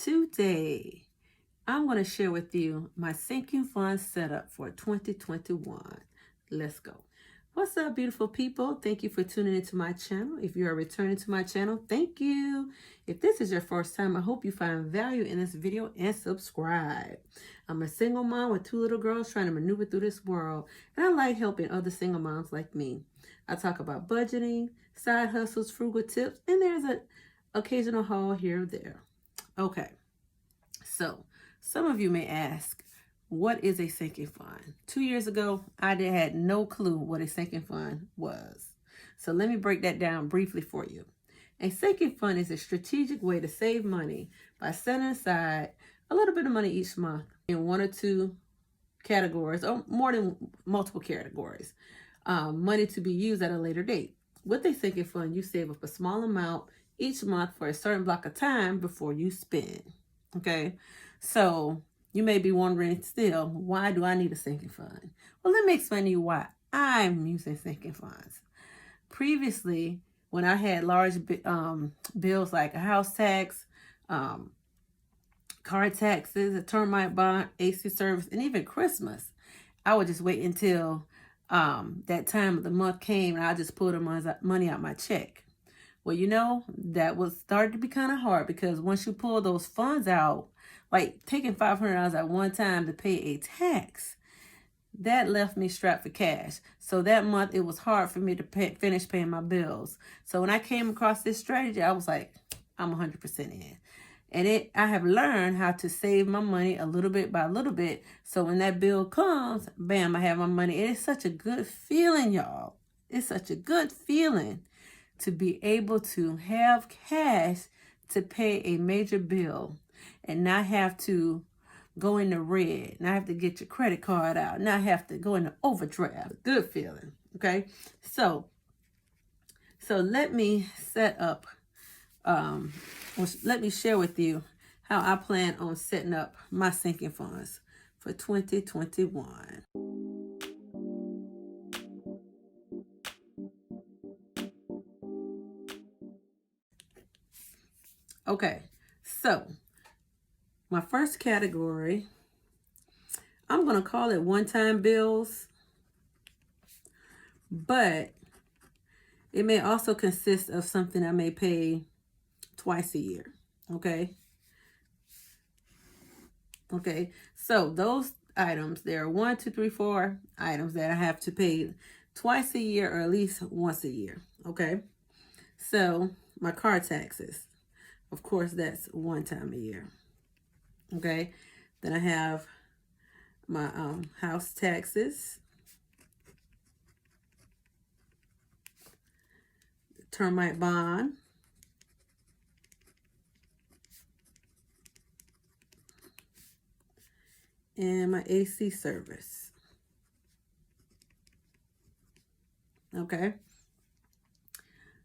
Today, I'm going to share with you my sinking fund setup for 2021. Let's go. What's up, beautiful people? Thank you for tuning into my channel. If you are returning to my channel, thank you. If this is your first time, I hope you find value in this video and subscribe. I'm a single mom with 2 little girls trying to maneuver through this world, and I like helping other single moms like me. I talk about budgeting, side hustles, frugal tips, and there's an occasional haul here or there. Okay, so some of you may ask, what is a sinking fund? 2 years ago, I had no clue what a sinking fund was. So let me break that down briefly for you. A sinking fund is a strategic way to save money by setting aside a little bit of money each month in 1 or 2 categories, or more than multiple categories, money to be used at a later date. With a sinking fund, you save up a small amount each month for a certain block of time before you spend. Okay, so you may be wondering still, why do I need a sinking fund? Well, let me explain to you why I'm using sinking funds. Previously, when I had large bills like a house tax, car taxes, a termite bond, AC service, and even Christmas, I would just wait until that time of the month came and I just pulled the money out my check. Well, you know, that was started to be kind of hard, because once you pull those funds out, like taking $500 at one time to pay a tax, that left me strapped for cash. So that month, it was hard for me to finish paying my bills. So when I came across this strategy, I was like, I'm 100% in. And I have learned how to save my money a little bit by little bit. So when that bill comes, bam, I have my money. It is such a good feeling, y'all. It's such a good feeling to be able to have cash to pay a major bill and not have to go in the red, not have to get your credit card out, not have to go into overdraft. Good feeling, okay? So let me set up, let me share with you how I plan on setting up my sinking funds for 2021. Okay, so my first category, I'm going to call it one-time bills, but it may also consist of something I may pay twice a year, okay? Okay, so those items, there are 1, 2, 3, 4 items that I have to pay twice a year or at least once a year, okay? So my car taxes, of course, that's one time a year. Okay. Then I have my house taxes, termite bond, and my AC service. Okay.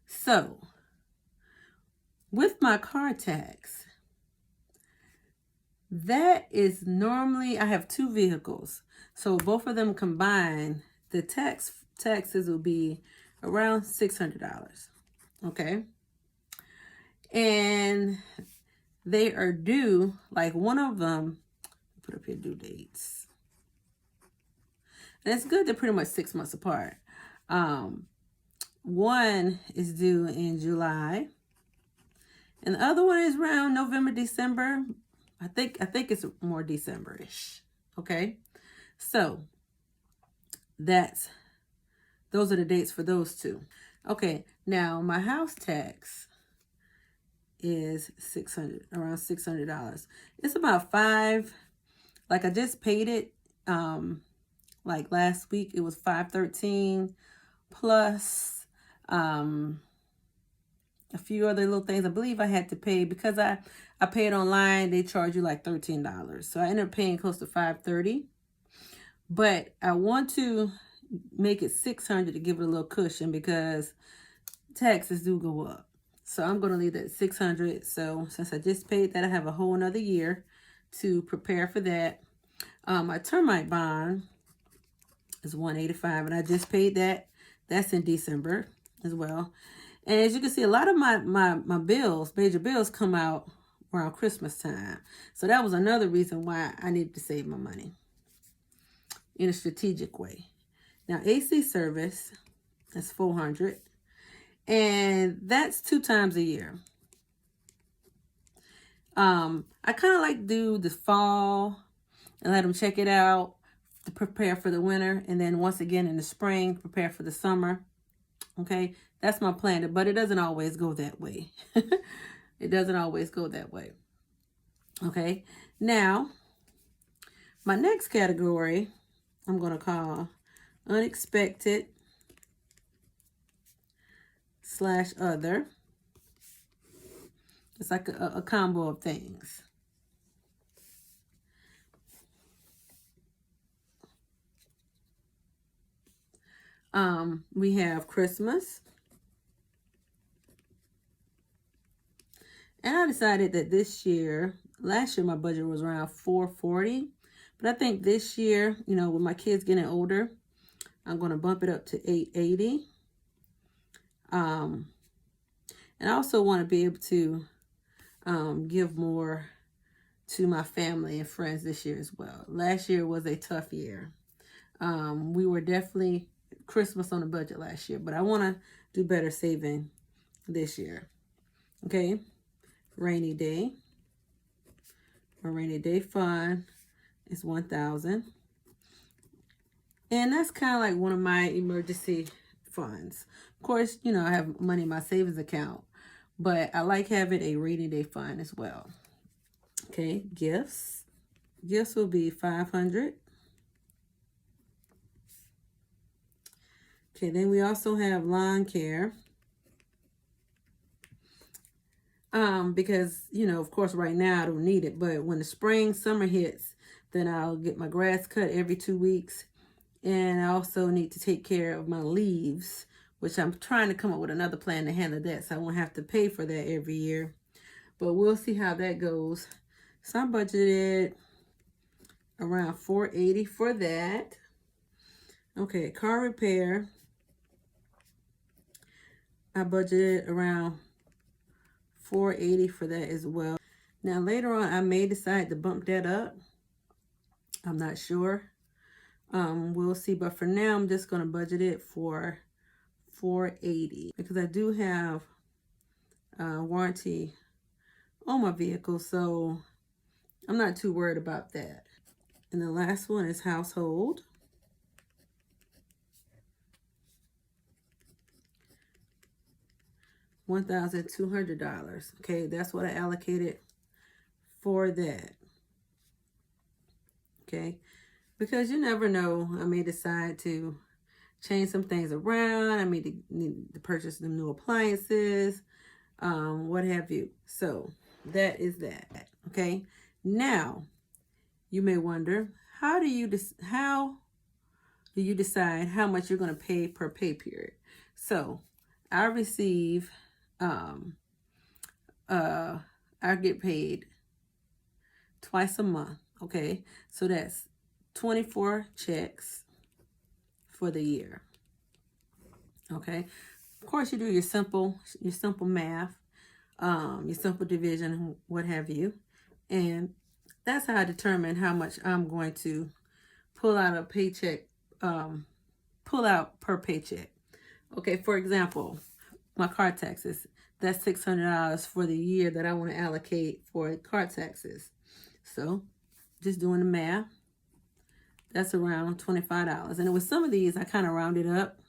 So with my car tax, that is normally, I have 2 vehicles. So both of them combined, the taxes will be around $600. Okay. And they are due, like one of them, put up here due dates. And it's good, they're pretty much 6 months apart. One is due in July, and the other one is around November, December. I think it's more December-ish. Okay, so those are the dates for those 2. Okay, now my house tax is around $600. It's about 5. Like I just paid it. Like last week, it was $513 plus a few other little things. I believe I had to pay because I paid online. They charge you like $13. So I ended up paying close to $530. But I want to make it $600 to give it a little cushion because taxes do go up. So I'm going to leave that $600. So since I just paid that, I have a whole another year to prepare for that. My termite bond is $185, and I just paid that. That's in December as well. And as you can see, a lot of my bills, major bills, come out around Christmas time. So that was another reason why I needed to save my money in a strategic way. Now, AC service is $400, and that's 2 times a year. I kind of like do the fall and let them check it out to prepare for the winter, and then once again in the spring prepare for the summer. Okay, that's my plan, but it doesn't always go that way. It doesn't always go that way. Okay, now my next category I'm going to call unexpected / other. It's like a combo of things. We have Christmas. And I decided that this year, last year my budget was around $440. But I think this year, you know, with my kids getting older, I'm going to bump it up to $880. And I also want to be able to give more to my family and friends this year as well. Last year was a tough year. We were definitely Christmas on the budget last year, but I want to do better saving this year. Okay, rainy day. A rainy day fund is $1,000, and that's kind of like one of my emergency funds. Of course, you know, I have money in my savings account, but I like having a rainy day fund as well. Okay, gifts. Gifts will be $500. Okay, then we also have lawn care. Because, you know, of course, right now I don't need it, but when the spring, summer hits, then I'll get my grass cut every 2 weeks. And I also need to take care of my leaves, which I'm trying to come up with another plan to handle that, so I won't have to pay for that every year. But we'll see how that goes. So I budgeted around $480 for that. Okay, car repair. I budgeted around $480 for that as well. Now later on, I may decide to bump that up. I'm not sure. We'll see. But for now, I'm just going to budget it for $480 because I do have warranty on my vehicle, so I'm not too worried about that. And the last one is household. $1,200. Okay, that's what I allocated for that. Okay, because you never know, I may decide to change some things around. I may need to purchase some new appliances, what have you. So that is that. Okay, now you may wonder, how do you decide how much you're going to pay per pay period? So I receive I get paid twice a month. Okay, so that's 24 checks for the year. Okay, of course you do your simple math, your simple division, what have you, and that's how I determine how much I'm going to pull out a paycheck, pull out per paycheck. Okay, for example, my car taxes, that's $600 for the year that I want to allocate for car taxes. So just doing the math, that's around $25. And with some of these, I kind of rounded up,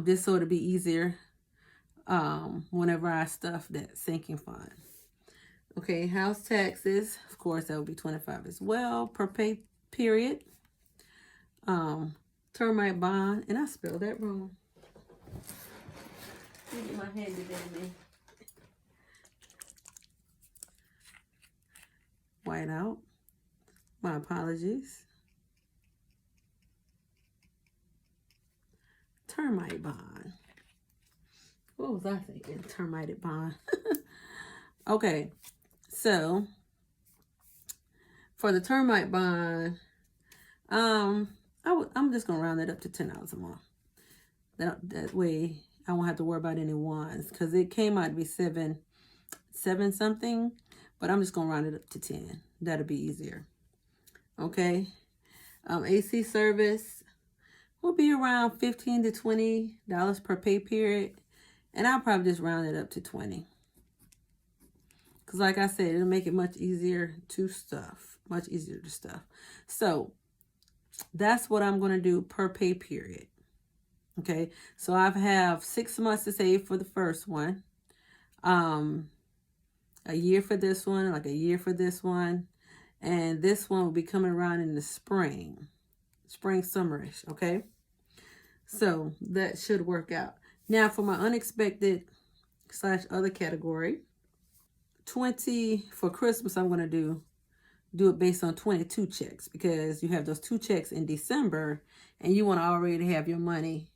just so it'll be easier whenever I stuff that sinking fund. Okay, house taxes, of course, that would be $25 as well per pay period. Termite bond, and I spelled that wrong. Let me get my handy dandy white out. My apologies. Termite bond. What was I thinking? Termite bond. Okay, so for the termite bond, I'm just gonna round it up to $10 a month. That way I won't have to worry about any ones, because it came out to be 7 something, but I'm just going to round it up to 10. That'll be easier. Okay. AC service will be around $15 to $20 per pay period. And I'll probably just round it up to 20. Because like I said, it'll make it much easier to stuff. Much easier to stuff. So that's what I'm going to do per pay period. Okay. So I have 6 months to save for the first one. A year for this one, like a year for this one. And this one will be coming around in the spring. Spring, summerish. Okay. So that should work out. Now for my unexpected / other category, 20 for Christmas, I'm going to do it based on 22 checks because you have those 2 checks in December and you want to already have your money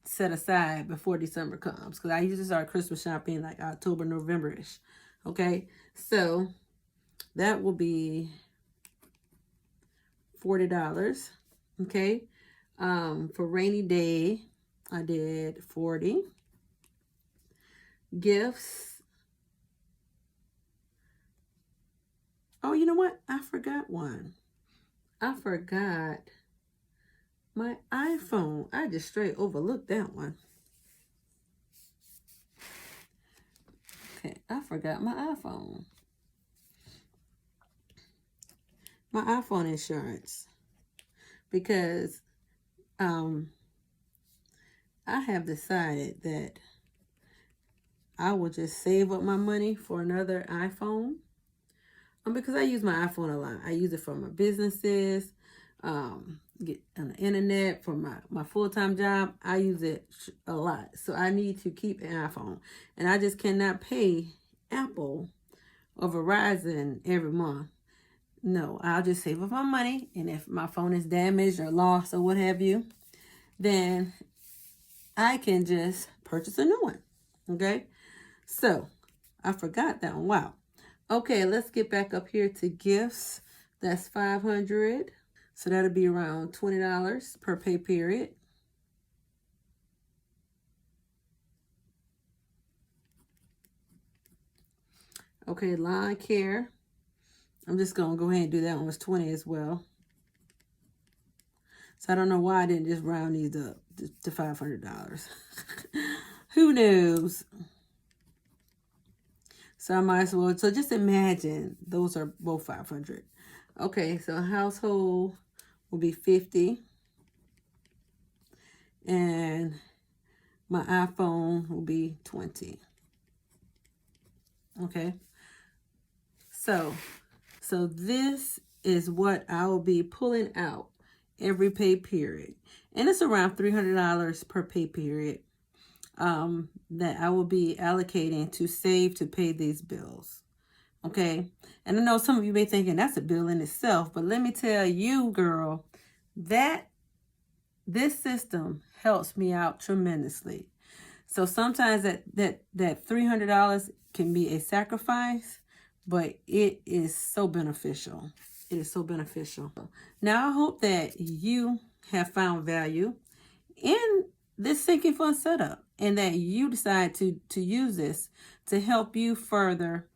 set aside before December comes. Because I usually start Christmas shopping like October, November-ish. Okay, so that will be $40. Okay, for rainy day, I did 40. Gifts. Oh, you know what? I forgot one. I forgot my iPhone. I just straight overlooked that one. Okay, I forgot my iPhone. My iPhone insurance. Because I have decided that I will just save up my money for another iPhone. Because I use my iPhone a lot. I use it for my businesses, get on the internet, for my full-time job. I use it a lot. So I need to keep an iPhone. And I just cannot pay Apple or Verizon every month. No, I'll just save up my money. And if my phone is damaged or lost or what have you, then I can just purchase a new one. Okay? So, I forgot that one. Wow. Okay, let's get back up here to gifts. That's $500. So that'll be around $20 per pay period. Okay, lawn care. I'm just going to go ahead and do that one. It's 20 as well. So I don't know why I didn't just round these up to $500. Who knows? So I might as well. So just imagine those are both 500. Okay, so household will be 50. And my iPhone will be 20. Okay. So this is what I will be pulling out every pay period. And it's around $300 per pay period. That I will be allocating to save to pay these bills. Okay. And I know some of you may be thinking that's a bill in itself, but let me tell you, girl, that this system helps me out tremendously. So sometimes that $300 can be a sacrifice, but it is so beneficial. It is so beneficial. Now I hope that you have found value in this sinking fund setup, and that you decide to use this to help you further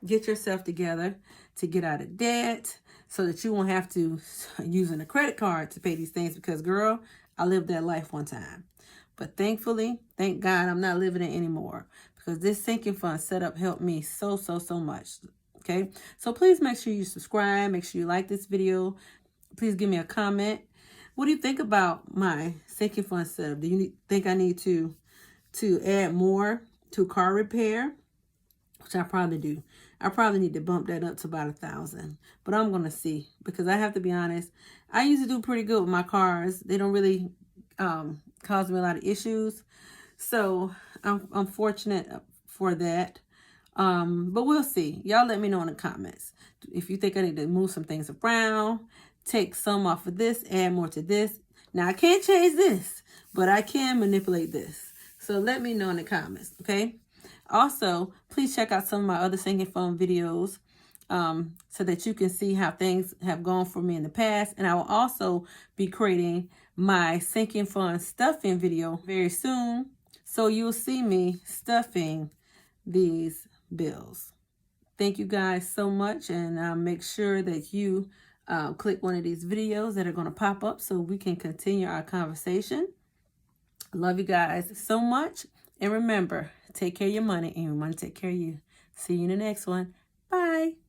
get yourself together, to get out of debt, so that you won't have to using a credit card to pay these things. Because girl, I lived that life one time, but thankfully, thank God, I'm not living it anymore, because this sinking fund setup helped me so much. Okay, so please make sure you subscribe, make sure you like this video, please give me a comment. What do you think about my sinking fund setup? Do you think I need to add more to car repair? Which I probably do. I probably need to bump that up to about 1,000. But I'm going to see. Because I have to be honest, I usually do pretty good with my cars. They don't really cause me a lot of issues. So I'm fortunate for that. But we'll see. Y'all let me know in the comments. If you think I need to move some things around, take some off of this, add more to this. Now, I can't change this, but I can manipulate this. So let me know in the comments, okay? Also, please check out some of my other sinking fund videos so that you can see how things have gone for me in the past. And I will also be creating my sinking fund stuffing video very soon. So you'll see me stuffing these bills. Thank you guys so much, and make sure that you click one of these videos that are going to pop up so we can continue our conversation. Love you guys so much, and remember, take care of your money and your money take care of you. See you in the next one. Bye.